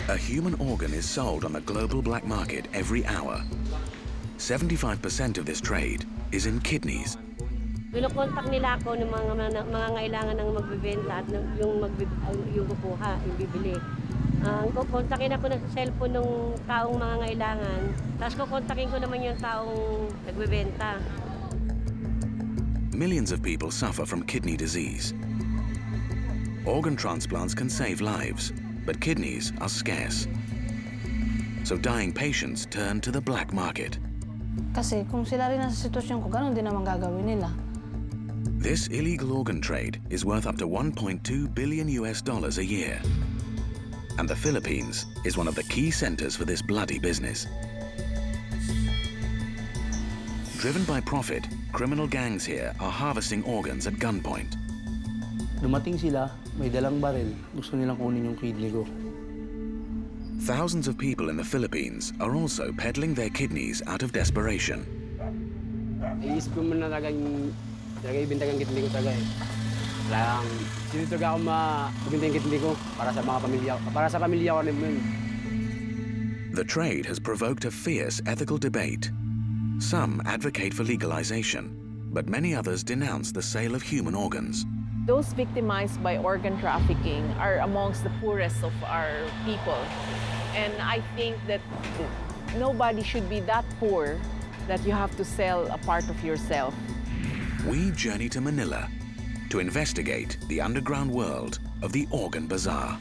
A human organ is sold on the global black market every hour. 75% of this trade is in kidneys. Kinokontak nila ako ng mga ngailangan ng magbebenta at yung kukuha, yung bibili. Kukontakin ako sa cellphone ng taong mga ngailangan, tapos kukontakin ko naman yung taong nagbebenta. Millions of people suffer from kidney disease. Organ transplants can save lives, but kidneys are scarce. So dying patients turn to the black market. Kasi kung sila rin nasa sitwasyon ko, ganun din naman gagawin nila. This illegal organ trade is worth up to $1.2 billion a year. And the Philippines is one of the key centers for this bloody business. Driven by profit, criminal gangs here are harvesting organs at gunpoint. Dumating sila, may dalang baril. Gusto nilang kunin yung kidney ko. Thousands of people in the Philippines are also peddling their kidneys out of desperation. Iisip ko muna talaga ibinta ang kidney ko talaga eh. Lang, sinutog ako mabinta yung kidney ko para sa mga pamilya ko. Para sa pamilya ko rin. The trade has provoked a fierce ethical debate. Some advocate for legalization, but many others denounce the sale of human organs. Those victimized by organ trafficking are amongst the poorest of our people. And I think that nobody should be that poor that you have to sell a part of yourself. We journey to Manila to investigate the underground world of the organ bazaar.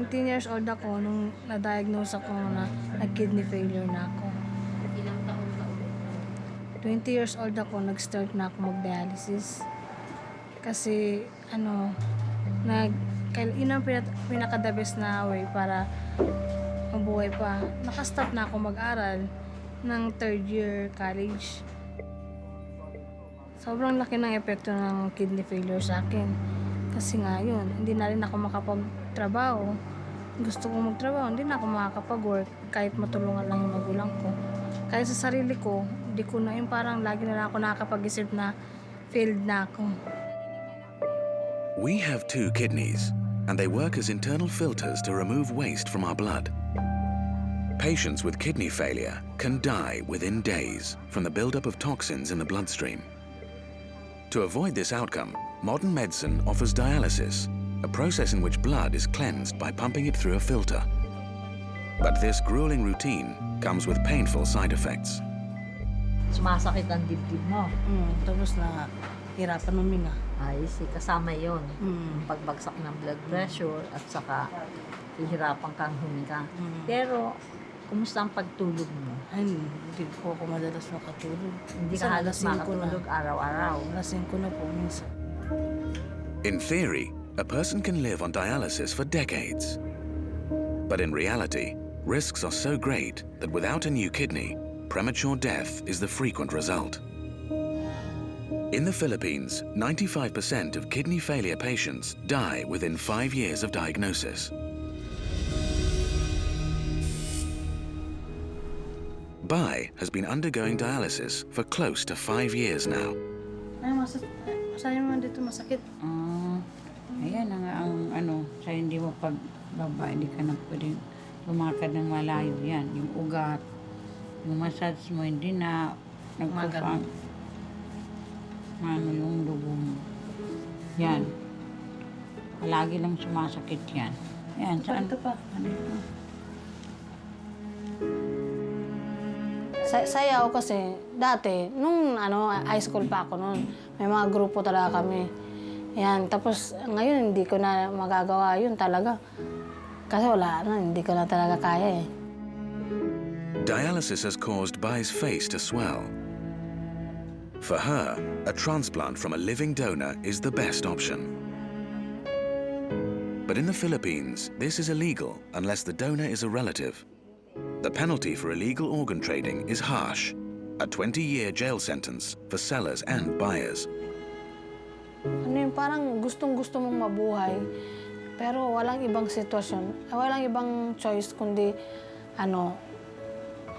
Years old ako nung na-diagnose ako na nag-kidney failure na ako. Ilang taon ka ulit? 20 years old ako, nag-start na ako mag-dialysis. Kasi, yun ang pinaka-the best na way para mabuhay pa. Nakastop na ako mag-aral ng third year college. Sobrang laki ng epekto ng kidney failure sa akin. Kasi nga yun, hindi na rin ako makapagtrabaho. Gusto kong magtrabaho, hindi na ako makakapag-work kahit matulungan lang yung magulang ko. Kaya sa sarili ko, hindi ko na yung parang lagi na lang ako nakakapag-isip na failed na ako. We have two kidneys, and they work as internal filters to remove waste from our blood. Patients with kidney failure can die within days from the buildup of toxins in the bloodstream. To avoid this outcome, modern medicine offers dialysis, a process in which blood is cleansed by pumping it through a filter. But this grueling routine comes with painful side effects. Sumasakit ang dibdib mo. Tapos na hirapan huminga. Ay, kasama yun. Pagbagsak ng blood pressure at saka hihirapan kang huminga. Pero, kumusta ang pagtulog mo? Ay, hindi po ako madalas makatulog. Hindi ka halos makatulog araw-araw. Lasing ko na po minsan. In theory, a person can live on dialysis for decades. But in reality, risks are so great that without a new kidney, premature death is the frequent result. In the Philippines, 95% of kidney failure patients die within 5 years of diagnosis. Bai has been undergoing dialysis for close to 5 years now. Ay, masaya mo dito masakit. Ayan ang sa hindi mo pagbaba, hindi ka na pwedeng lumakad ng malayo yan. Yung ugat, yung massage mo, hindi na nagpapang yung dugo mo. Yan. Palagi lang sumasakit yan. Yan, saan? Ito pa. Ano ito? Sayaw kasi, dati, nung high school pa ako noon, may mga grupo talaga kami. Yan, tapos ngayon hindi ko na magagawa yun talaga. Kasi wala na, hindi ko na talaga kaya eh. Dialysis has caused Bai's face to swell. For her, a transplant from a living donor is the best option. But in the Philippines, this is illegal unless the donor is a relative. The penalty for illegal organ trading is harsh, a 20-year jail sentence for sellers and buyers. Ano yung parang gustong-gusto mong mabuhay, pero walang ibang sitwasyon, walang ibang choice kundi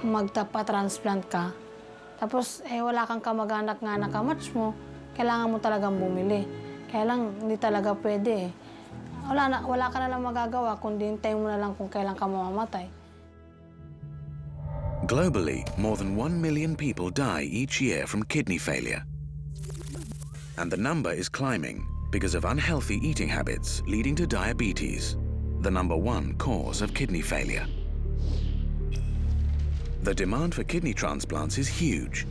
magpa-transplant ka. Tapos wala kang kamag-anak nga na kamatch mo, kailangan mo talagang bumili. Kaya lang hindi talaga pwede. Wala ka na lang magagawa kundi hintayin mo na lang kung kailan ka mamamatay. Globally, more than 1 million people die each year from kidney failure. And the number is climbing because of unhealthy eating habits leading to diabetes, the #1 cause of kidney failure. The demand for kidney transplants is huge.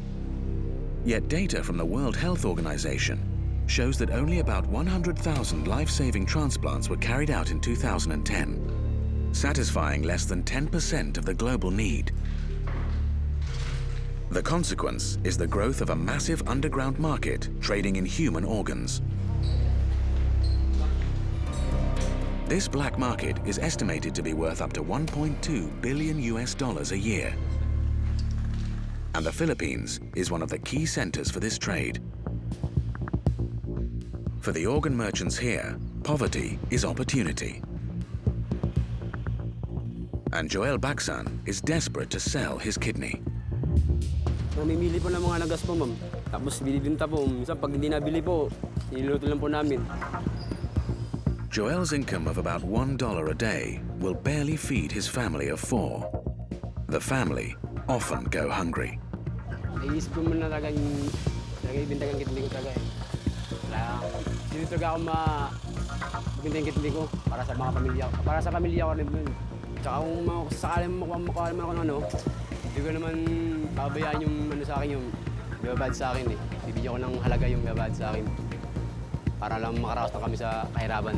Yet data from the World Health Organization shows that only about 100,000 life-saving transplants were carried out in 2010, satisfying less than 10% of the global need. The consequence is the growth of a massive underground market trading in human organs. This black market is estimated to be worth up to $1.2 billion a year. And the Philippines is one of the key centers for this trade. For the organ merchants here, poverty is opportunity. And Joel Bacsan is desperate to sell his kidney. Mamimili po ng mga nagas po, ma'am. Tapos binibinta po. Minsan pag hindi nabili po, niluluto lang po namin. Joel's income of about $1 a day will barely feed his family of 4. The family often go hungry. Naiisip ko muna talaga ibinta ang kitli ko talaga eh. Hindi talaga ako ibinta yung kitli ko para sa mga pamilya ko. Para sa pamilya ko rin yun. Tsaka kung sakaling makuha naman ako ng hindi ko naman pabayaan yung sa akin, yung bibabad sa akin eh. Bibigyan ko ng halaga yung bibabad sa akin para lang makaraos na kami sa kahirapan.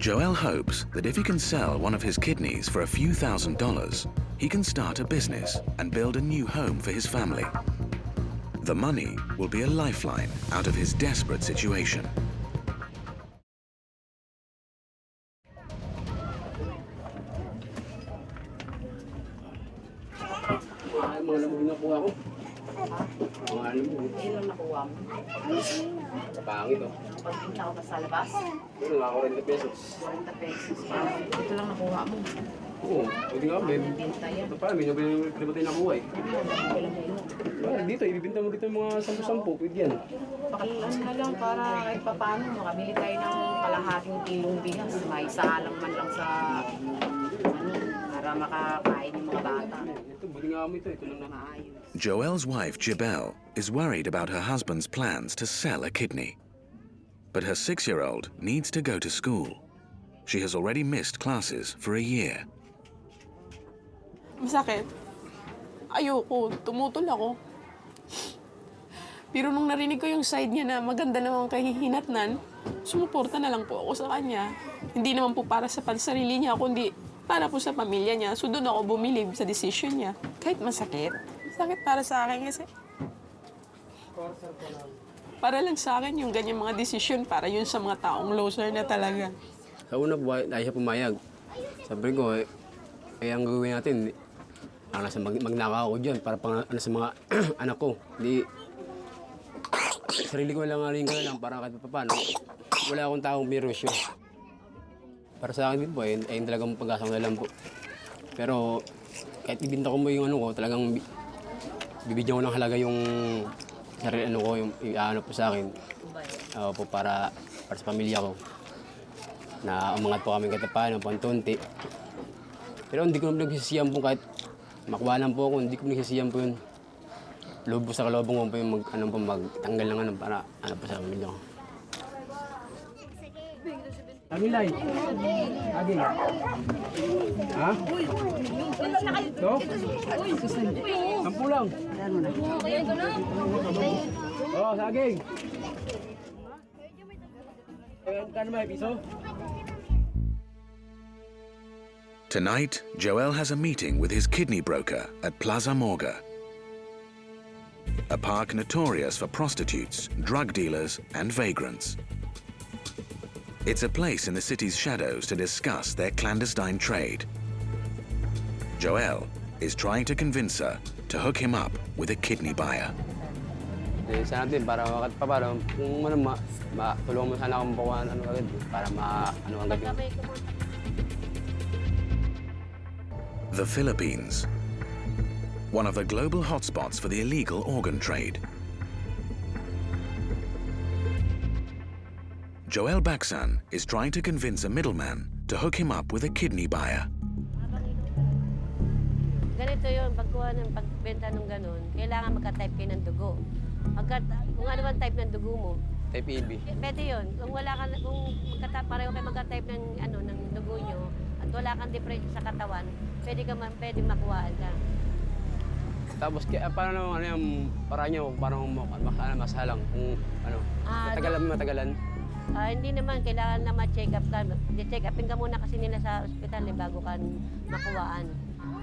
Joel hopes that if he can sell one of his kidneys for a few $1,000s, he can start a business and build a new home for his family. The money will be a lifeline out of his desperate situation. Mga lamog na kuha ko. Mga lamog. Ilan nakuha mo? Pangit oh. Pag-pinta ko pa sa labas? Ano nga, 40 pesos. 40 pesos. Ito lang nakuha mo. Oo, pwede nga, babe. Ito pa, may nakuha tayo nakuha eh. Dito, ibibinta mo dito yung mga 10-10, pwede yan. Pakilan na lang para kahit paano makabili tayo ng kalahating kilong bigas. May saalang man lang sa para makakain yung mga bata. Ito, buti nga mo ito lang na maayos. Joel's wife, Jibel, is worried about her husband's plans to sell a kidney. But her 6-year-old needs to go to school. She has already missed classes for a year. Masakit. Ayoko. Tumutol ako. Pero nung narinig ko yung side niya na maganda naman kahihinatnan, sumuporta na lang po ako sa kanya. Hindi naman po para sa pansarili niya, kundi para po sa pamilya niya. So doon ako bumilib sa decision niya. Kahit masakit. Masakit para sa akin kasi. Para lang sa akin yung ganyang mga decision para yun sa mga taong loser na talaga. Sa una po, dahil siya pumayag. Sabi ko, ang gagawin natin, nasa magnakaw ako dyan para sa mga anak ko. Di, sarili ko lang lang para kahit paano. Wala akong taong birosyo. Para sa akin din po, ayun talagang pag-asa ko na lang po. Pero kahit ibinta ko mo yung ko, talagang bibigyan ko ng halaga yung sarili ko, yung po sa akin. Po para sa pamilya ko. Na umangat po kami kahit paano, pantunti. Pero hindi ko naman nagsisiyam po kahit makuha lang po ako, hindi ko nagsisiyam po yun. Loob po sa kalobong ko po yung magtanggal ng para po sa pamilya ko. Amilay. Aging. Ha? Ito? 10 lang. Oo, saging. Kano may piso? Tonight, Joel has a meeting with his kidney broker at Plaza Morga. a park notorious for prostitutes, drug dealers, and vagrants. It's a place in the city's shadows to discuss their clandestine trade. Joel is trying to convince her to hook him up with a kidney buyer. Sana din para kahit pa paano, kung ano tulungan mo sana akong bakuhan agad para agad yun. The Philippines, one of the global hotspots for the illegal organ trade. Joel Baksan is trying to convince a middleman to hook him up with a kidney buyer. Ganito yung pagkuha ng pagbenta ng ganun, kailangan magka-type kayo ng dugo. Kung ano bang type ng dugo mo, Type AB. pwede yun. Kung pareho kayo magka-type ng, ng dugo nyo at wala kang depression sa katawan, pwede makuhaan ka. Tapos paano yung paraan nyo, paano masalang kung matagalan? Hindi naman, kailangan na ma-check up ka. Check upin ka muna kasi nila sa ospital bago ka makuhaan.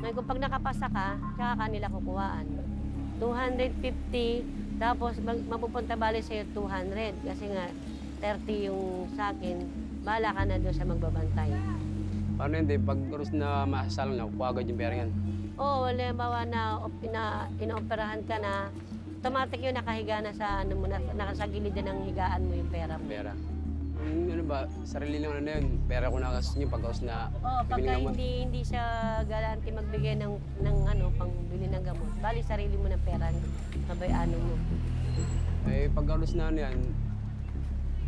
Ngayon, kung pag nakapasa ka, tsaka kanila kukuhaan. 250, tapos mapupunta bali sa'yo 200. Kasi nga, 30 yung sa akin, bahala ka na doon sa magbabantay. Paano hindi? Pag krus na masasalang na, kuha agad yung pera yan. Oo, wala bawa na inooperahan ka na, automatic yun nakahiga na sa, sa gilid na ng higaan mo yung pera mo. Pera. Sarili lang yun. Pera ko na kasi yung pagkaos na pagka hindi siya galante magbigay ng pangbili ng gamot, bali sarili mo ng pera, mo. Pagkaos na yan,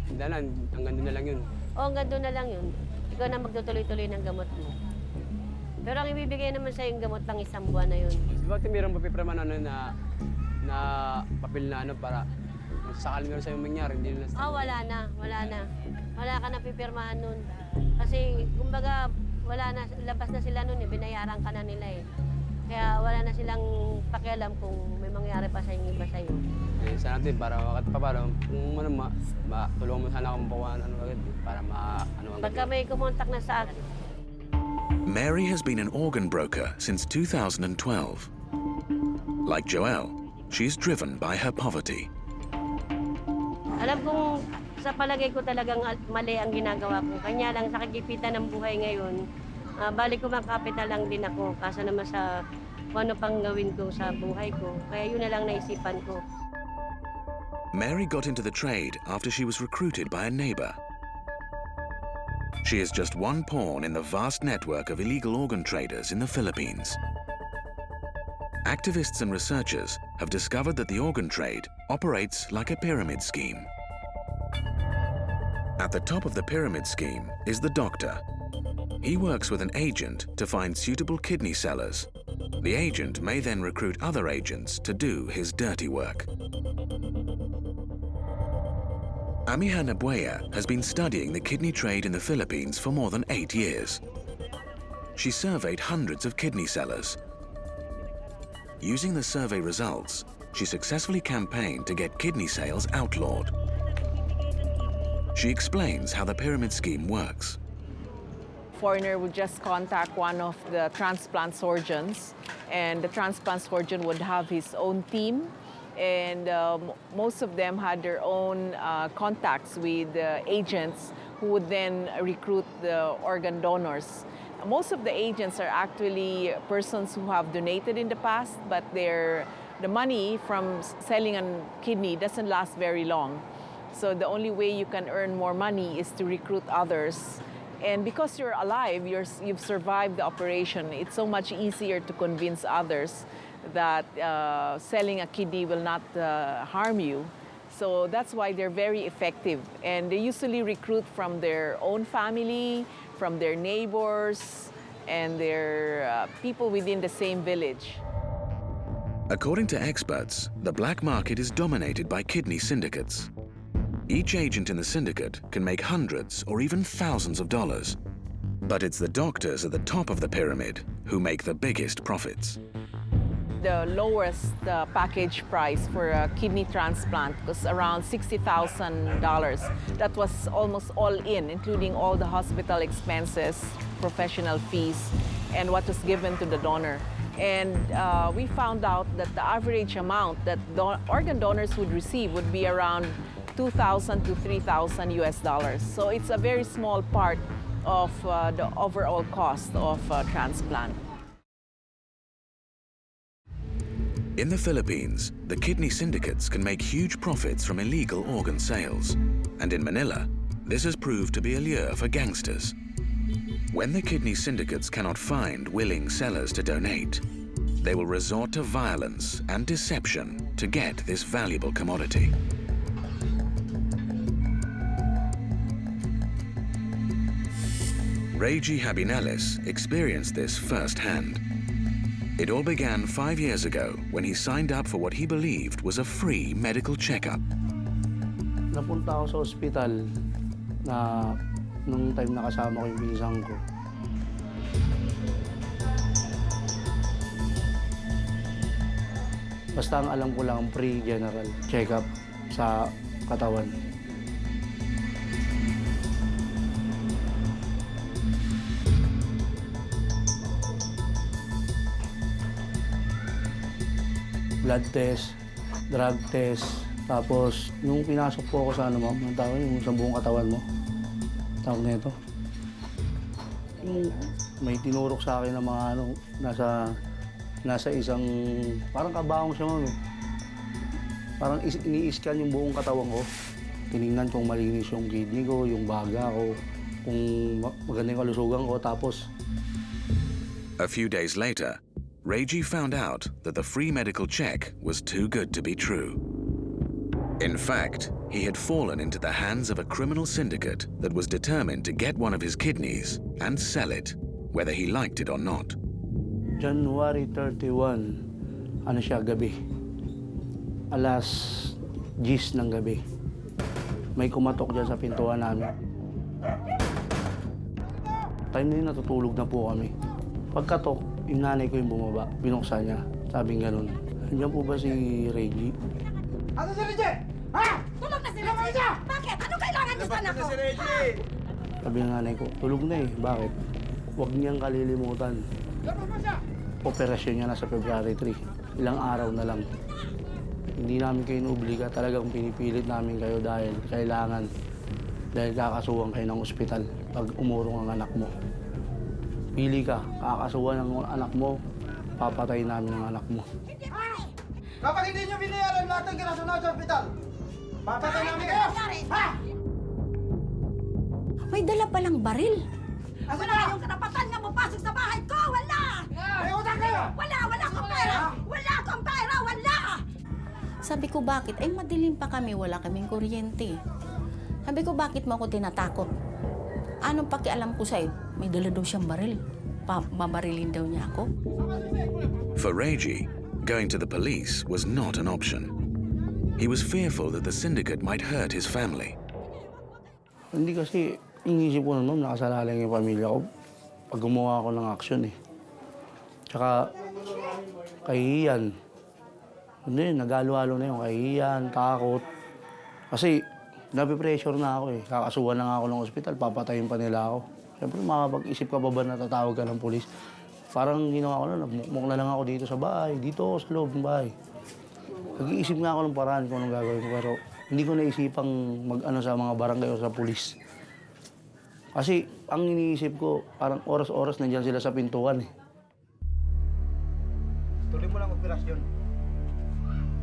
hanggang doon na lang yun. Hanggang doon na lang yun. Ikaw na magtutuloy-tuloy ng gamot mo. Pero ang ibibigay naman sa yung gamot lang 1 buwan na yun. Bakit mayroong papipraman na papel na para sakali meron sa'yo mangyari, hindi nila... Wala na. Wala ka na pipirmahan nun. Kasi, kumbaga, labas na sila nun binayaran ka na nila Kaya wala na silang pakialam kung may mangyari pa sa iba sa'yo. Sana din, para kahit pa paano, kung tulungan mo sana akong bakuhan agad para agad. Pagka may kumontak na sa akin. Mary has been an organ broker since 2012. Like Joel, she is driven by her poverty. Alam kong sa palagay ko talagang mali ang ginagawa ko. Kanya lang sa kagipitan ng buhay ngayon, balik ko kapital lang din ako. Kaso naman sa kung ano pang gawin ko sa buhay ko. Kaya yun na lang naisipan ko. Mary got into the trade after she was recruited by a neighbor. She is just one pawn in the vast network of illegal organ traders in the Philippines. Activists and researchers have discovered that the organ trade operates like a pyramid scheme. At the top of the pyramid scheme is the doctor. He works with an agent to find suitable kidney sellers. The agent may then recruit other agents to do his dirty work. Amiha Nabuea has been studying the kidney trade in the Philippines for more than 8 years. She surveyed hundreds of kidney sellers. Using the survey results, she successfully campaigned to get kidney sales outlawed. She explains how the pyramid scheme works. Foreigner would just contact one of the transplant surgeons, and the transplant surgeon would have his own team, and most of them had their own contacts with agents who would then recruit the organ donors. Most of the agents are actually persons who have donated in the past, but the money from selling a kidney doesn't last very long. So the only way you can earn more money is to recruit others. And because you're alive, you've survived the operation, it's so much easier to convince others that selling a kidney will not harm you. So that's why they're very effective. And they usually recruit from their own family, from their neighbors, and their people within the same village. According to experts, the black market is dominated by kidney syndicates. Each agent in the syndicate can make hundreds or even thousands of dollars. But it's the doctors at the top of the pyramid who make the biggest profits. The lowest package price for a kidney transplant was around $60,000. That was almost all in, including all the hospital expenses, professional fees, and what was given to the donor. And we found out that the average amount that organ donors would receive would be around $2,000 to $3,000 US. So it's a very small part of the overall cost of transplant. In the Philippines, the kidney syndicates can make huge profits from illegal organ sales. And in Manila, this has proved to be a lure for gangsters. When the kidney syndicates cannot find willing sellers to donate, they will resort to violence and deception to get this valuable commodity. Reggie Habinales experienced this firsthand. It all began 5 years ago when he signed up for what he believed was a free medical checkup. Napunta ako sa ospital na nung time na kasama ko yung pinsan ko. Basta ang alam ko lang, free general check-up sa katawan. Blood test, drug test, tapos yung pinasok po ako sa ano ma'am, ang tawag yung sa buong katawan mo. Tawag na ito. Yung may tinurok sa akin na mga ano, nasa isang, parang kabaong siya ma'am. Parang ini-scan yung buong katawan ko. Tinignan kung malinis yung kidney ko, yung baga ko, kung maganda yung kalusugan ko, tapos. A few days later, Reggie found out that the free medical check was too good to be true. In fact, he had fallen into the hands of a criminal syndicate that was determined to get one of his kidneys and sell it, whether he liked it or not. January 31, ano siya, gabi. Alas 10 ng gabi. May kumatok dyan sa pintuan namin. Time na yun, natutulog na po kami. Pagkatok, yung nanay ko yung bumaba, binuksan niya. Sabing ganun. Nandiyan po ba si Reggie? Ano si Reggie? Ha? Tulog na si Reggie! Bakit? Ano kailangan niya sa anak ko? Sabi ng nanay ko, tulog na eh. Bakit? Huwag niyang kalilimutan. Operasyon niya na sa February 3. Ilang araw na lang. Hindi namin kayo inuobliga. Talagang pinipilit namin kayo dahil kailangan. Dahil kakasuhan kayo ng ospital pag umurong ang anak mo. Pili ka, kakasuhan ng anak mo, papatayin namin ang anak mo. Kapag hindi nyo binayaran lahat ng kinasunan sa ospital, papatay namin kayo! Ha? May dala palang baril. Asa Wala yung karapatan nga mapasok sa bahay ko! Wala! May utang kayo! Wala akong pera! Wala akong pera! Wala! Sabi ko, bakit? Ay, madilim pa kami. Wala kaming kuryente. Sabi ko, bakit mo ako tinatakot? Anong pakialam ko sa'yo? May dala daw siyang baril. Mabarilin daw niya ako. For Reggie, going to the police was not an option. He was fearful that the syndicate might hurt his family. Hindi kasi, inisip ko naman, nakasalalay yung pamilya ko pag gumawa ako ng aksyon eh. Tsaka, kahihiyan. Hindi, nagalo-halo na yung kahihiyan, takot. Kasi, napipressure na ako eh. Kakasuhan na nga ako ng ospital, papatayin pa nila ako. Siyempre, makapag-isip ka pa ba na tatawag ka ng polis? Parang ginawa ko na, nagmukmuk na lang ako dito sa bahay, dito sa loob ng bahay. Nag-iisip nga ako ng paraan kung anong gagawin ko, pero hindi ko naisipang mag-ano sa mga barangay o sa polis. Kasi ang iniisip ko, parang oras-oras nandiyan sila sa pintuan eh. Tuloy mo lang operasyon.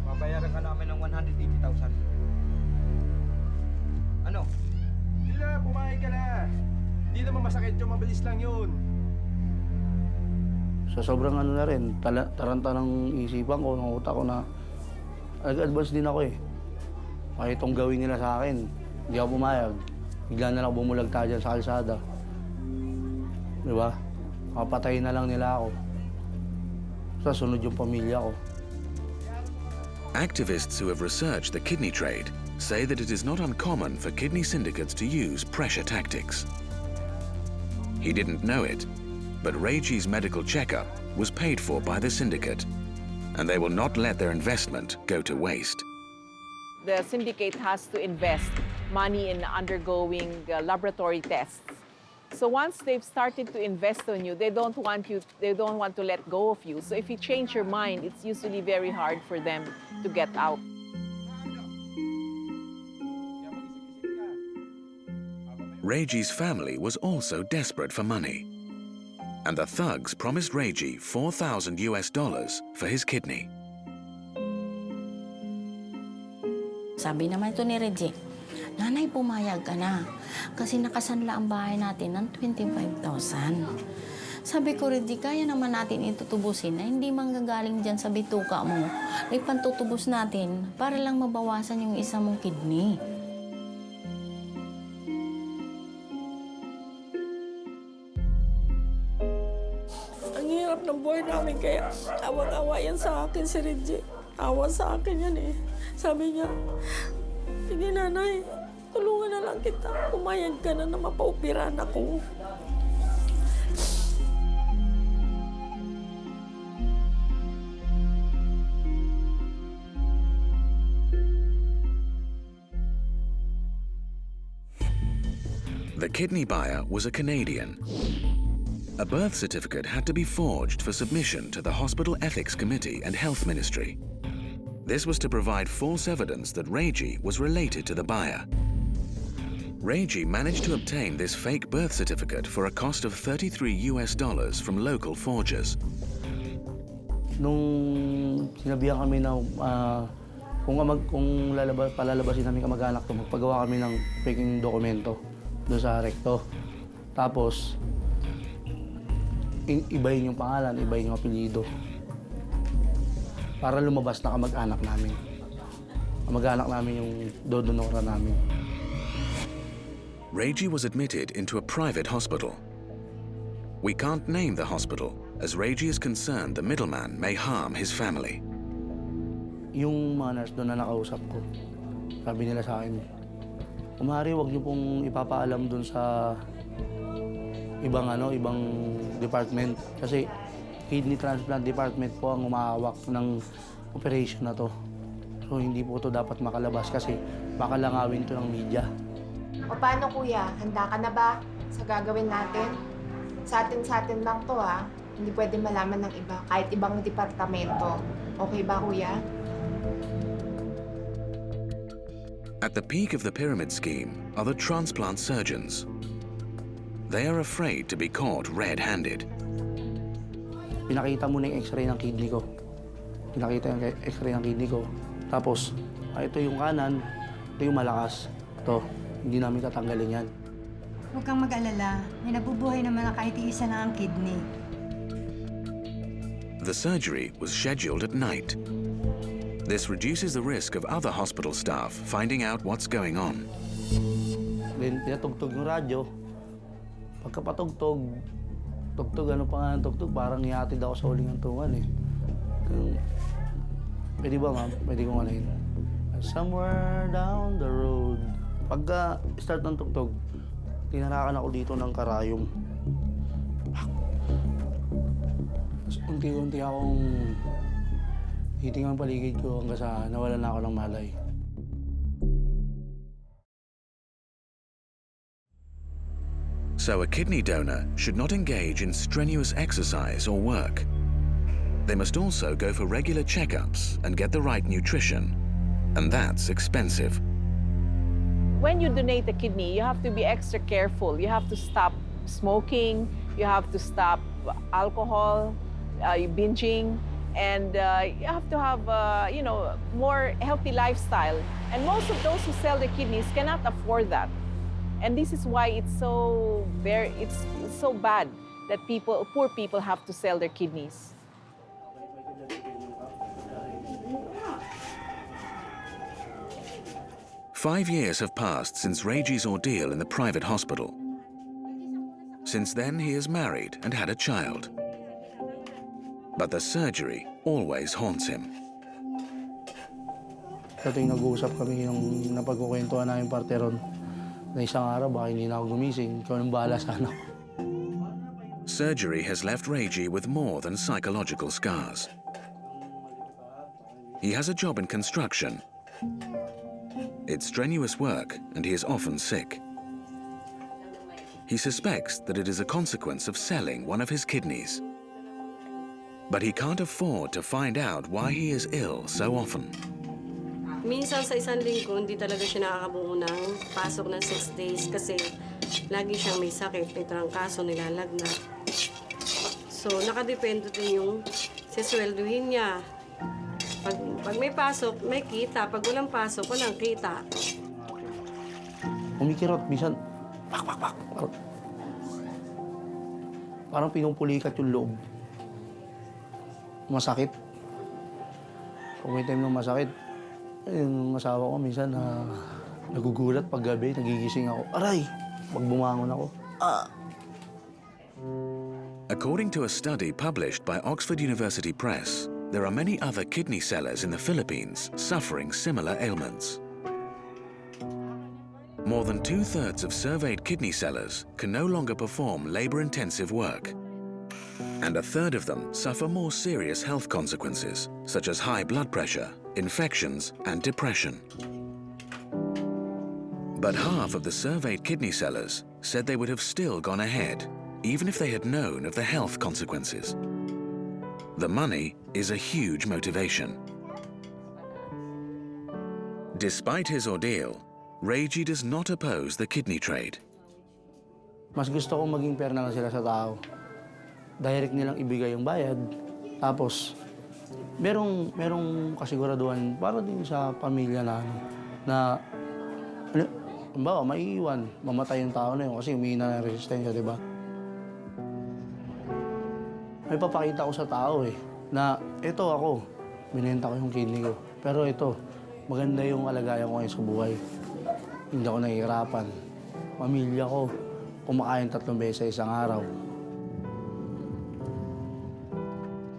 Babayaran ka namin ng 180,000. Ano? Hindi na, pumayag ka na. Hindi naman masakit yung mabilis lang yun. Sa sobrang ano na rin, taranta ng isipan ko, ng utak ko na nag-advance din ako eh. Kahit itong gawin nila sa akin, hindi ako pumayag. Bigla na lang bumulagta dyan sa kalsada. Di ba? Kapatayin na lang nila ako. Sa sunod yung pamilya ko. Activists who have researched the kidney trade say that it is not uncommon for kidney syndicates to use pressure tactics. He didn't know it, but Reggie's medical checkup was paid for by the syndicate, and they will not let their investment go to waste. The syndicate has to invest money in undergoing laboratory tests So once they've started to invest on you, they don't want to let go of you. So if you change your mind, it's usually very hard for them to get out. Reggie's family was also desperate for money, and the thugs promised Reggie $4,000 for his kidney. Sabi naman ito ni Reggie, "Nanay, pumayag ka na. Kasi nakasanla ang bahay natin ng 25,000. Sabi ko, Reggie, kaya naman natin itutubusin na hindi manggagaling dyan sa bituka mo. Ay pantutubos natin para lang mabawasan yung isa mong kidney." Ang hirap ng buhay namin kaya awang-awa yan sa akin si Reggie. Awa sa akin yan eh. Sabi niya, "Sige nanay, tulungan na lang kita. Pumayag ka na mapaupirahan ako." The kidney buyer was a Canadian. A birth certificate had to be forged for submission to the Hospital Ethics Committee and Health Ministry. This was to provide false evidence that Reggie was related to the buyer. Reggie managed to obtain this fake birth certificate for a cost of $33 from local forgers. Nung sinabihan kami na kung palalabasin namin kamag-anak to, magpagawa kami ng faking dokumento doon sa rekto. Tapos, ibahin yung pangalan, ibahin yung apelyido. Para lumabas na kamag-anak namin. Kamag-anak namin yung dodonora namin. Reggie was admitted into a private hospital. We can't name the hospital, as Reggie is concerned the middleman may harm his family. Yung mga nurse doon na nakausap ko, sabi nila sa akin, "Kumari, huwag niyo pong ipapaalam doon sa ibang department. Kasi kidney transplant department po ang umahawak ng operation na to. So hindi po to dapat makalabas kasi baka langawin to ng media." O paano kuya, handa ka na ba sa gagawin natin? Sa atin lang to ha. Hindi pwede malaman ng iba, kahit ibang departamento. Okay ba kuya? At the peak of the pyramid scheme are the transplant surgeons. They are afraid to be caught red-handed. Pinakita mo na yung x-ray ng kidney ko. Pinakita yung x-ray ng kidney ko. Tapos, ito yung kanan, ito yung malakas. Ito, hindi namin tatanggalin yan. Huwag kang mag-alala. May nabubuhay naman na kahit isa na ang kidney. The surgery was scheduled at night. This reduces the risk of other hospital staff finding out what's going on. Then, pinatugtog yung radyo. Pagkapatugtog, parang ihatid ako sa huling hantungan eh. Pwede ba ma'am? Pwede kong anayin. Somewhere down the road. Pagka start ng tugtog, tinarakan ako dito ng karayom. Unti-unti akong hitingang paligid ko hanggang sa nawalan na ako ng malay. So a kidney donor should not engage in strenuous exercise or work. They must also go for regular checkups and get the right nutrition, and that's expensive. When you donate a kidney, you have to be extra careful. You have to stop smoking, you have to stop alcohol, binging, and you have to have, more healthy lifestyle. And most of those who sell their kidneys cannot afford that. And this is why it's so bad that poor people have to sell their kidneys. Five years have passed since Reggie's ordeal in the private hospital. Since then, he is married and had a child. But the surgery always haunts him. Sa tuwing nag-uusap kami yung napagkukwentuhan namin parte ron, na isang araw baka hindi na ako gumising, ikaw nang bahala sa anak. Surgery has left Reggie with more than psychological scars. He has a job in construction. It's strenuous work and he is often sick. He suspects that it is a consequence of selling one of his kidneys. But he can't afford to find out why he is ill so often. Minsan sa isang linggo, hindi talaga siya nakakabuo ng pasok ng 6 days kasi lagi siyang may sakit, may trangkaso, nilalagnat. So, nakadepende din yung sisweldohin niya. Pag may pasok, may kita. Pag walang pasok, walang kita. Kumikirot, minsan, pak. Parang pinumpulikat yung loob. Masakit. Kung may time na masakit, yung asawa ko minsan nagugulat pag gabi, nagigising ako. Aray! Pag bumangon ako, According to a study published by Oxford University Press, there are many other kidney sellers in the Philippines suffering similar ailments. More than 2/3 of surveyed kidney sellers can no longer perform labor-intensive work. And 1/3 of them suffer more serious health consequences, such as high blood pressure, infections, and depression. But half of the surveyed kidney sellers said they would have still gone ahead, even if they had known of the health consequences. The money is a huge motivation. Despite his ordeal, Reggie does not oppose the kidney trade. mas gusto kong maging fair na lang sila sa tao. Direct nilang ibigay yung bayad. Tapos, merong kasiguraduhan para din sa pamilya na halimbawa, maiiwan, mamatay yung tao na yun kasi humihina ng resistensya, di ba? May papakita ko sa tao na ito ako, binenta ko yung kidney ko. Pero ito, maganda yung alagayan ko ngayon sa buhay. Hindi ako nahihirapan. Pamilya ko, kumakain 3 beses sa isang araw.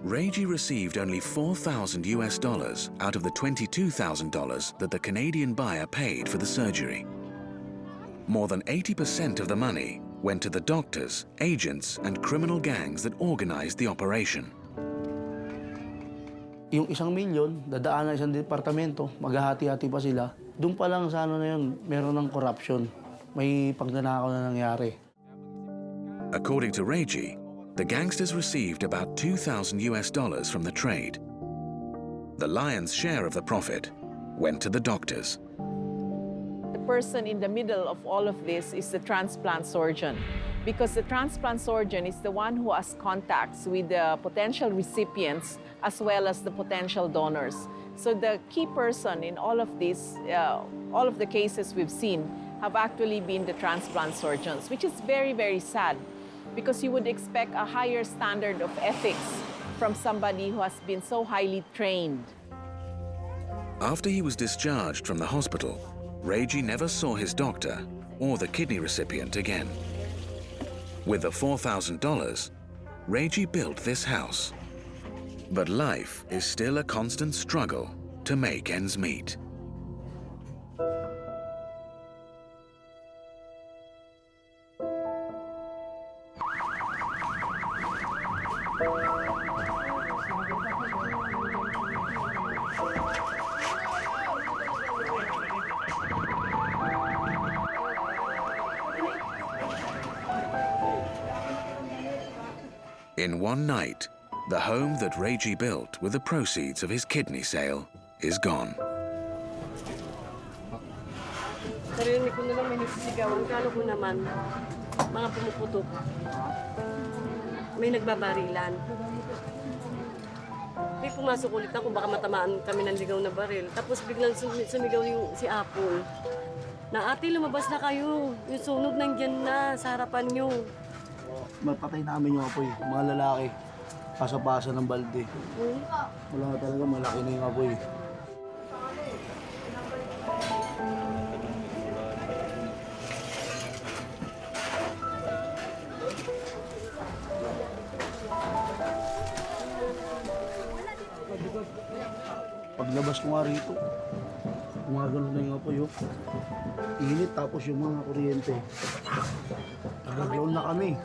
Reggie received only $4,000 out of the $22,000 that the Canadian buyer paid for the surgery. More than 80% of the money went to the doctors, agents, and criminal gangs that organized the operation. Yung 1 milyon, dadaan na isang departamento, maghahati-hati pa sila. Doon pa lang sa na yun, meron ng corruption. May pagnanakaw na nangyari. According to Reggie, the gangsters received about $2,000 from the trade. The lion's share of the profit went to the doctors. The person in the middle of all of this is the transplant surgeon, because the transplant surgeon is the one who has contacts with the potential recipients as well as the potential donors. So the key person in all of this, all of the cases we've seen have actually been the transplant surgeons, which is very, very sad, because you would expect a higher standard of ethics from somebody who has been so highly trained. After he was discharged from the hospital, Reggie never saw his doctor or the kidney recipient again. With the $4,000, Reggie built this house. But life is still a constant struggle to make ends meet. In one night, the home that Reggie built with the proceeds of his kidney sale is gone. Narinig ko na lang may nagsisigawan. Kalo ko naman, mga pumuputok. May nagbabarilan. May pumasok ulit ako, baka matamaan kami ng ligaw na baril. Tapos biglang sumigaw si Apple. Na ate, lumabas na kayo. Yung sunog nandyan na sa harapan nyo. Mapatay namin yung apoy, mga lalaki. Pasa-pasa ng balde. Wala talaga, malaki na yung apoy. Paglabas ko nga rito, gumagano na yung apoy. Init, tapos yung mga kuryente. Nagaglaon na kami.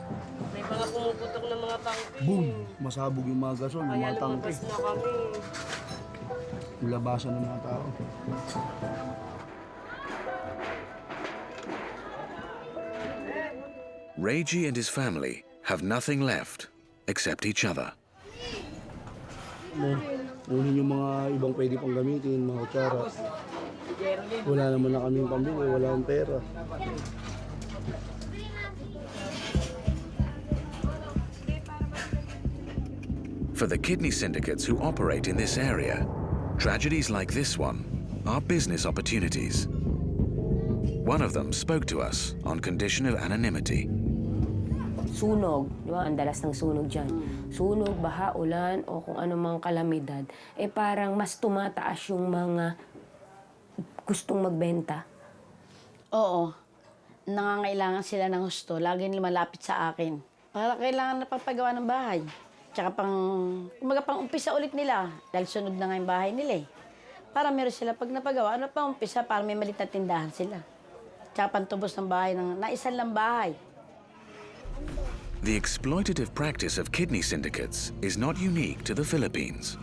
May mga pumuputok ng mga tangke. Boom! Masabog yung mga gasol, yung mga tangke. Kaya lumabas na kami. Yung labasan ng mga tao. Reggie and his family have nothing left except each other. Kunin yung mga ibang pwede pang gamitin, mga kutsara. Wala naman na kaming pambili, wala akong pera. For the kidney syndicates who operate in this area, tragedies like this one are business opportunities. One of them spoke to us on condition of anonymity. Sunog, di ba? Ang dalas ng sunog dyan. Sunog, baha, ulan, o kung anumang kalamidad, parang mas tumataas yung mga gustong magbenta. Oo. Nangangailangan sila ng husto. Laging lumalapit sa akin. Para kailangan na pagpagawa ng bahay. Tsaka kumaga pang umpisa ulit nila. Dahil sunod na nga yung bahay nila eh. Para meron sila pag napagawa, ano pang umpisa para may malit na tindahan sila. Tsaka pantubos ng bahay, na isang lang bahay. The exploitative practice of kidney syndicates is not unique to the Philippines.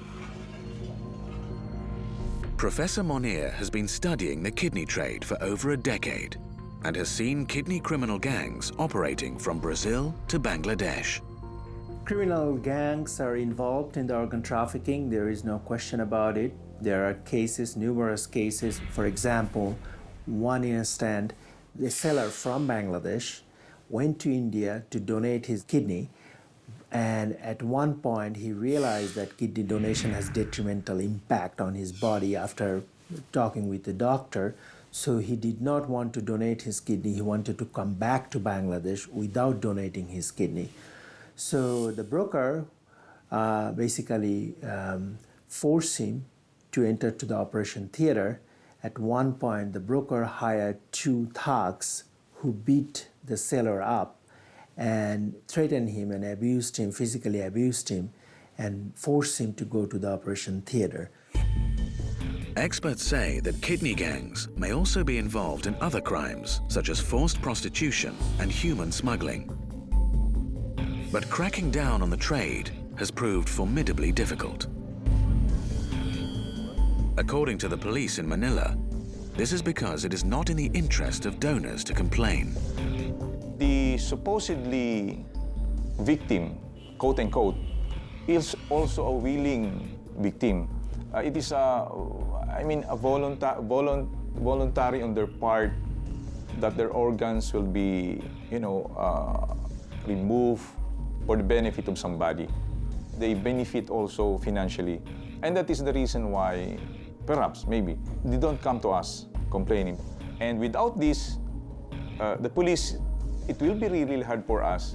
Professor Monir has been studying the kidney trade for over a decade and has seen kidney criminal gangs operating from Brazil to Bangladesh. Criminal gangs are involved in the organ trafficking. There is no question about it. There are cases, numerous cases. For example, one instance, a seller from Bangladesh went to India to donate his kidney, and at one point he realized that kidney donation has detrimental impact on his body after talking with the doctor. So he did not want to donate his kidney. He wanted to come back to Bangladesh without donating his kidney. So the broker basically forced him to enter to the operation theater. At one point, the broker hired 2 thugs who beat the seller up and threatened him and abused him, physically abused him, and forced him to go to the operation theater. Experts say that kidney gangs may also be involved in other crimes, such as forced prostitution and human smuggling. But cracking down on the trade has proved formidably difficult. According to the police in Manila, this is because it is not in the interest of donors to complain. The supposedly victim, quote-unquote, is also a willing victim. It is a voluntary on their part that their organs will be, removed for the benefit of somebody. They benefit also financially. And that is the reason why, perhaps, maybe, they don't come to us complaining. And without this, the police, it will be really hard for us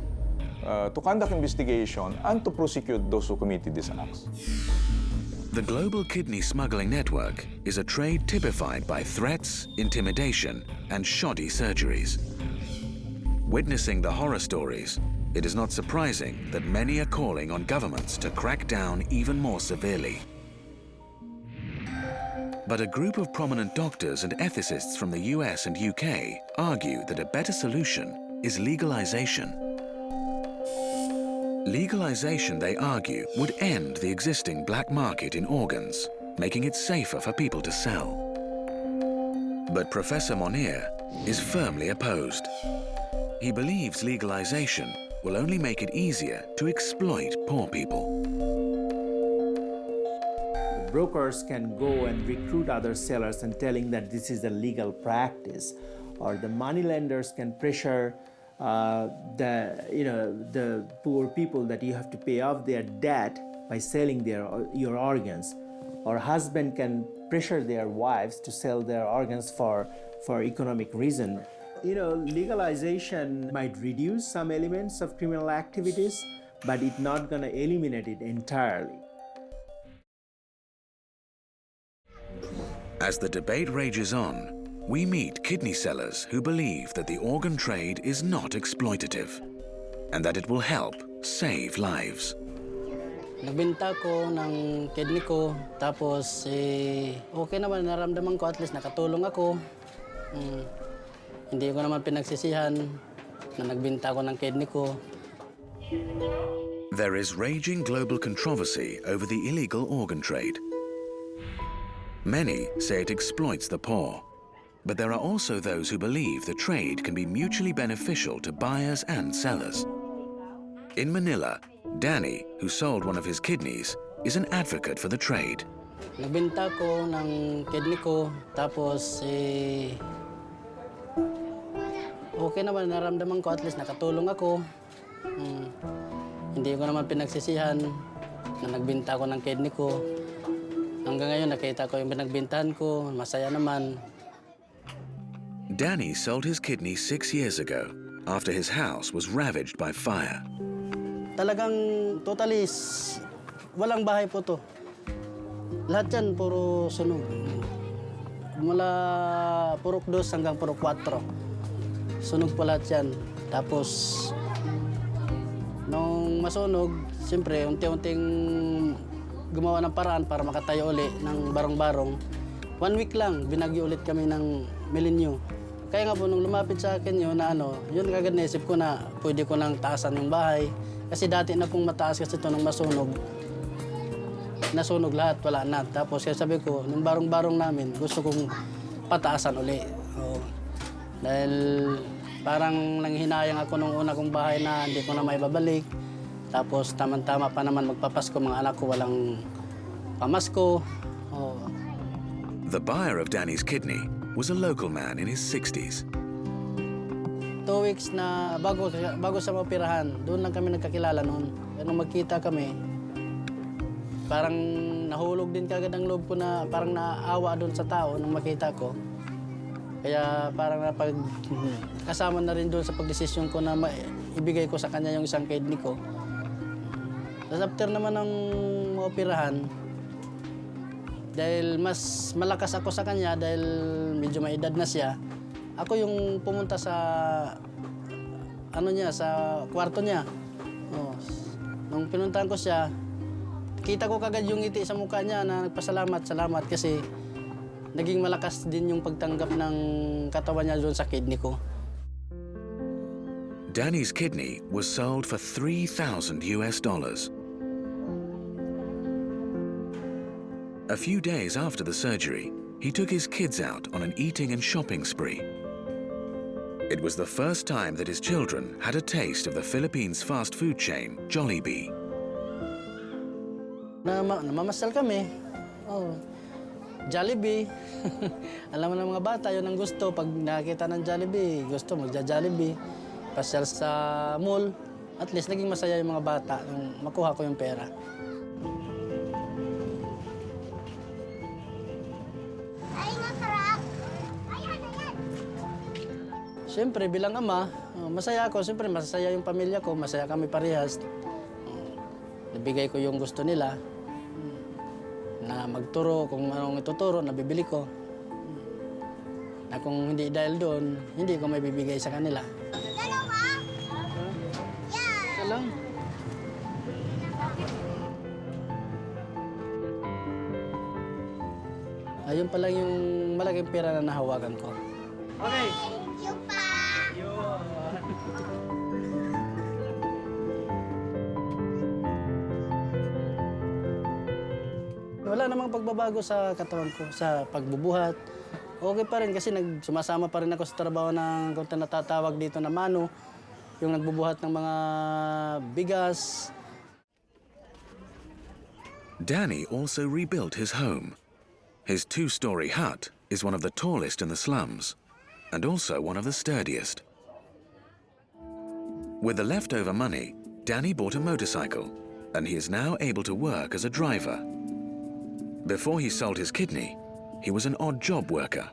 to conduct investigation and to prosecute those who committed these acts. The global kidney smuggling network is a trade typified by threats, intimidation, and shoddy surgeries. Witnessing the horror stories, it is not surprising that many are calling on governments to crack down even more severely. But a group of prominent doctors and ethicists from the US and UK argue that a better solution is legalization. Legalization, they argue, would end the existing black market in organs, making it safer for people to sell. But Professor Monir is firmly opposed. He believes legalization will only make it easier to exploit poor people. Brokers can go and recruit other sellers and telling that this is a legal practice, or the moneylenders can pressure the poor people that you have to pay off their debt by selling your organs, or husband can pressure their wives to sell their organs for economic reason. Legalization might reduce some elements of criminal activities, but it's not going to eliminate it entirely. As the debate rages on, we meet kidney sellers who believe that the organ trade is not exploitative and that it will help save lives. Nagbenta ko ng kidney ko, tapos okay naman, naramdaman ko at least nakatulong ako. Hindi ko naman pinagsisihan na nagbenta ko ng kidney ko. There is raging global controversy over the illegal organ trade. Many say it exploits the poor, But there are also those who believe the trade can be mutually beneficial to buyers and sellers. In Manila, Danny, who sold one of his kidneys, is an advocate for the trade. Nagbenta ko ng kidney ko, tapos okay naman, naramdaman ko at least nakatulong ako. Hindi ko naman pinagsisihan na nagbenta ko ng kidney ko. Hanggang ngayon nakita ko yung pinagbentahan ko, masaya naman. Danny sold his kidney 6 years ago after his house was ravaged by fire. Talagang totally walang bahay po to. Lahat yan puro sunog. Mula purok 2 hanggang purok 4. Sunog po lahat yan. Tapos nung masunog, siyempre unti-unting gumawa ng paraan para makatayo uli ng barong-barong. 1 week lang, binagyo ulit kami ng Milenyo. Kaya nga po, nung lumapit sa akin yun, yun kagad naisip ko na pwede ko nang taasan yung bahay. Kasi dati na pong mataas kasi ito nung masunog. Nasunog lahat, wala na. Tapos kaya sabi ko, nung barong-barong namin, gusto kong pataasan uli. Dahil parang nanghinayang ako nung una kong bahay na hindi ko na maibabalik. Tapos tama-tama pa naman magpapasko mga anak ko, walang pamasko. The buyer of Danny's kidney was a local man in his 60s. 2 weeks na bago sa mapirahan, doon lang kami nagkakilala noon. Nung magkita kami, parang nahulog din kagad ang loob ko na parang naawa doon sa tao nung makita ko. Kaya parang kasama na rin doon sa pagdesisyon ko na ibigay ko sa kanya yung isang kidney ko. Tapos after naman ng maoperahan, dahil mas malakas ako sa kanya dahil medyo may edad na siya, ako yung pumunta sa sa kwarto niya. Nung pinuntahan ko siya, kita ko kagad yung ngiti sa mukha niya na salamat kasi naging malakas din yung pagtanggap ng katawan niya doon sa kidney ko. Danny's kidney was sold for $3,000 US. A few days after the surgery, he took his kids out on an eating and shopping spree. It was the first time that his children had a taste of the Philippines fast food chain, Jollibee. Namamasal kami. Jollibee. Alam mo ng mga bata, yun ang gusto. Pag nakita ng Jollibee, gusto magja-Jollibee. Pasyal sa mall. At least naging masaya yung mga bata nung makuha ko yung pera. Siyempre, bilang ama, masaya ako. Siyempre, masaya yung pamilya ko. Masaya kami parehas. Nabigay ko yung gusto nila. Na magturo, kung anong ituturo, nabibili ko. Na kung hindi dahil doon, hindi ko may bibigay sa kanila. Dalawa? Yeah! Lang. Ayun pa lang yung malaking pera na nahawakan ko. Okay. Wala namang pagbabago sa katawan ko, sa pagbubuhat. Okay pa rin kasi sumasama pa rin ako sa trabaho ng kung natatawag dito na mano, yung nagbubuhat ng mga bigas. Danny also rebuilt his home. His 2-story hut is one of the tallest in the slums and also one of the sturdiest. With the leftover money, Danny bought a motorcycle and he is now able to work as a driver. Before he sold his kidney, he was an odd job worker.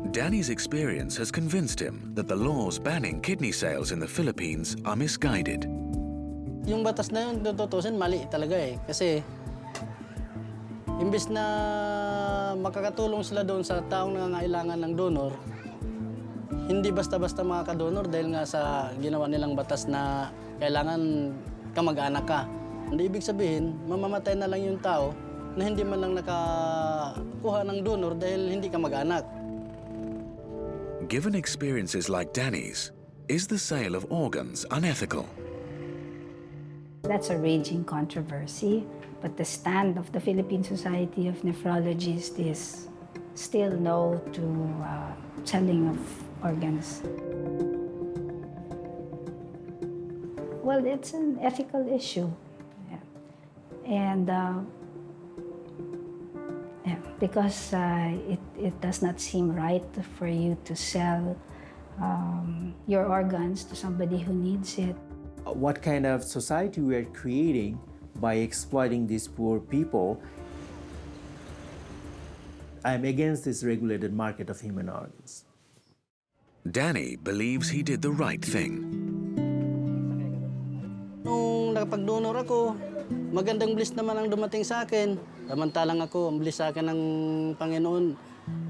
Danny's experience has convinced him that the laws banning kidney sales in the Philippines are misguided. Yung batas na yun, tututusin, mali talaga eh. Kasi imbes na makakatulong sila doon sa taong nangangailangan ng donor, hindi basta-basta makakadonor dahil nga sa ginawa nilang batas na kailangan kamag-anak ka. Hindi ibig sabihin, mamamatay na lang yung tao na hindi man lang nakakuha ng donor dahil hindi ka mag-anak. Given experiences like Danny's, is the sale of organs unethical? That's a raging controversy, but the stand of the Philippine Society of Nephrologists is still no to selling of organs. Well, it's an ethical issue. Yeah. And because it does not seem right for you to sell your organs to somebody who needs it. What kind of society we are creating by exploiting these poor people? I'm against this regulated market of human organs. Danny believes he did the right thing. Nung nakapag-donor ako, magandang bliss naman ang dumating sa akin. Samantalang ako, ang bliss sa akin ng Panginoon.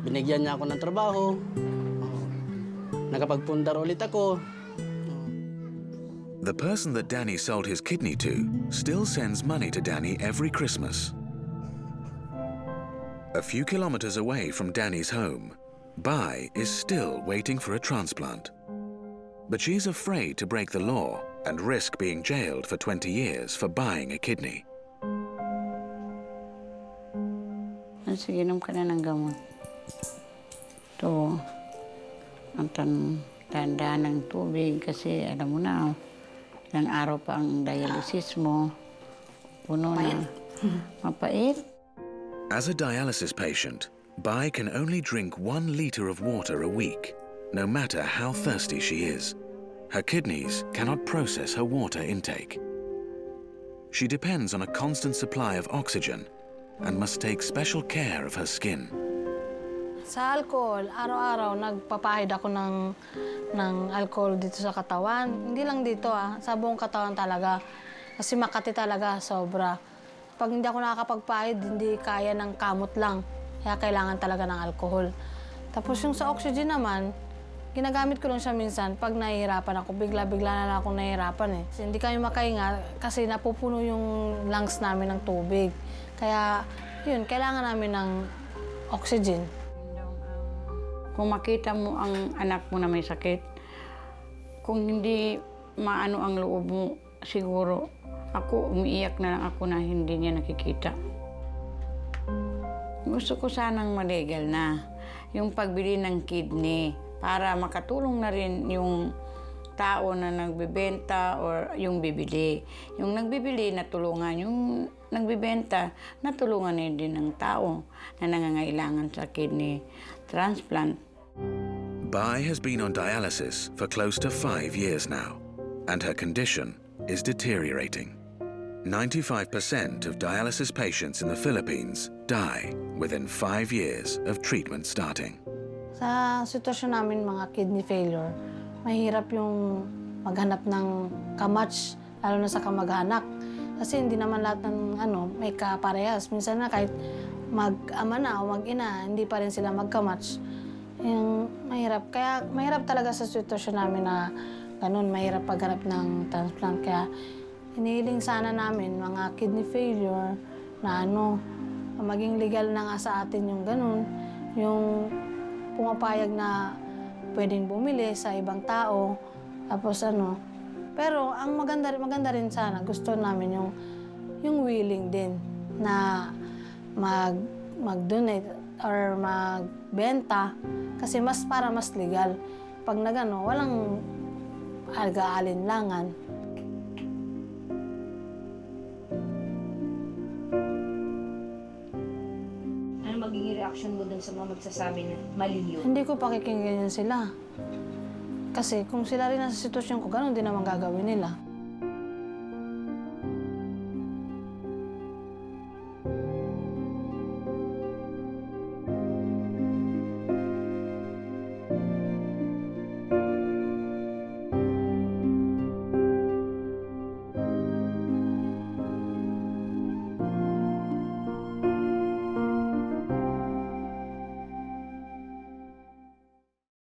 Binigyan niya ako ng trabaho. Nakapagpundar ulit ako. The person that Danny sold his kidney to still sends money to Danny every Christmas. A few kilometers away from Danny's home, Bai is still waiting for a transplant. But she's afraid to break the law and risk being jailed for 20 years for buying a kidney. Sige, inom ka na ng gamot. Ito, ang tanda ng tubig kasi alam mo na, ilang araw pa ang dialysis mo. Puno na. Mapait. As a dialysis patient, Bai can only drink 1 liter of water a week, no matter how thirsty she is. Her kidneys cannot process her water intake. She depends on a constant supply of oxygen and must take special care of her skin. Sa alcohol, araw-araw nagpapahid ako ng alcohol dito sa katawan. Hindi lang dito sa buong katawan talaga. Kasi makati talaga, sobra. Pag hindi ako nakakapagpahid, hindi kaya ng kamot lang. Kaya kailangan talaga ng alcohol. Tapos yung sa oxygen naman, ginagamit ko lang siya minsan pag nahihirapan ako. Bigla-bigla na lang akong nahihirapan eh. Kasi hindi kami makahinga kasi napupuno yung lungs namin ng tubig. Kaya yun, kailangan namin ng oxygen. Kung makita mo ang anak mo na may sakit, kung hindi maano ang loob mo, siguro ako, umiiyak na lang ako na hindi niya nakikita. Gusto ko sanang malegal na yung pagbili ng kidney para makatulong na rin yung tao na nagbebenta or yung bibili. Yung nagbibili, natulungan. Yung nagbebenta, natulungan din ng tao na nangangailangan sa kidney transplant. Bai has been on dialysis for close to 5 years now, and her condition is deteriorating. 95% of dialysis patients in the Philippines die within 5 years of treatment starting. Sa sitwasyon namin mga kidney failure, mahirap yung maghanap ng kamatch, lalo na sa kamag-anak. Kasi hindi naman lahat ng may kaparehas. Minsan na kahit mag-ama na o mag-ina, hindi pa rin sila magkamatch. Yung mahirap. Kaya mahirap talaga sa sitwasyon namin na ganun, mahirap paghanap ng transplant. Kaya hinihiling sana namin, mga kidney failure, na maging legal na nga sa atin yung ganun. Yung pumapayag na pwedeng bumili sa ibang tao. Tapos Pero ang maganda rin sana, gusto namin yung willing din na mag-donate or magbenta kasi mas legal. Pag walang alga-alinlangan. Ano magiging reaction mo dun sa mga magsasabi na mali yun? Hindi ko pakikinggan sila. Kasi kung sila rin nasa sitwasyon ko, ganun din naman gagawin nila.